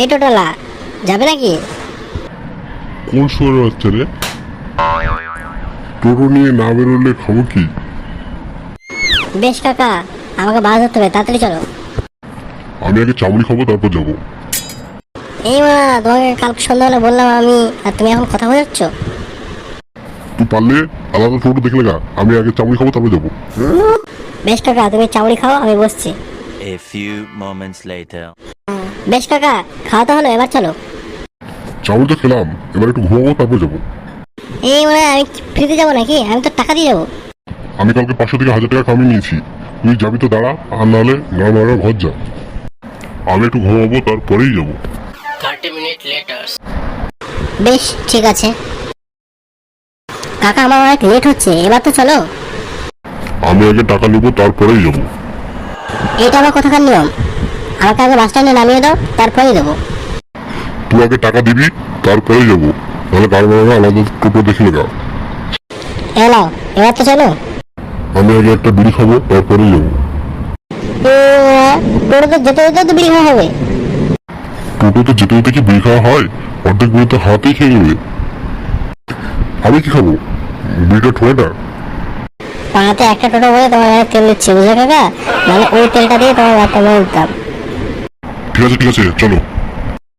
এই টোটোলা যাবে নাকি? কোন শহরে বাচ্চা রে? টোটো নিয়ে না বেরোলে খাবো কি? বেশ কাকা, আমাকে বাস ধরতে হবে, তাড়াতাড়ি চলো। আমি আগে চামড়ি খাবো তারপর যাবো। এই মা, তোমাকে কালকে সন্ধ্যাবেলা বললাম আমি, আর তুমি এখন কথা বোঝাচ্ছ? তুই পারলে আলাদা টোটো দেখলে গা, আমি আগে চামড়ি খাবো তারপর যাবো। বেশ কাকা, তুমি চাউড়ি খাও, আমি বসছি। A few moments later. বেশ কাকা, খাওয়া তো হলো, এবার চলো। চামড়ি তো খেলাম, এবার একটু ঘুমাবো তারপর যাবো। এই মানে আমি ফ্রিতে যাবো নাকি? আমি তো টাকা দিয়ে যাবো। আমি কালকে 500 থেকে 1000 টাকা কামিয়ে নিয়েছি, তুই যাবি তো দাঁড়া, আর নাহলে না ঘর যা। আমি একটু ঘুমাবো তারপরেই যাবো। বেশ ঠিক আছে কাকা, আমার অনেক লেট হচ্ছে, এবার তো চলো। আমি আগে টাকা নেবো তারপরেই যাবো। এটা আবার কোথাকার নিয়ম? আমাকে আগে বাস স্ট্যান্ডে নামিয়ে দাও, তারপরেই দেবো। তুই আগে টাকা দিবি তারপরেই যাবো, নাহলে গাড়ি ভাড়া আলাদা টোটো দেখলে গা। এলো, এবার তো চলো। আমি আগে একটা বিড়ি খাবো তারপরেই যাবো। টোটোতে যেতে যেতে তো বিড়ি খাওয়া হবে। টোটোতে যেতে যেতে কি বিড়ি খাওয়া হয়? অর্ধেক বিড়ি তো হাতেই খেয়ে নেবে। আমি কি খাবো? বিড়িটা ঠোঁটা। পাড়াতে একটা টোটো বলে তোমার গায়ে তেল দিচ্ছে, বুঝলে কাকা? মানে ওই তেলটা দিয়ে তোমার গাড়িটা মেরে দিতাম। ঠিক আছে চলো।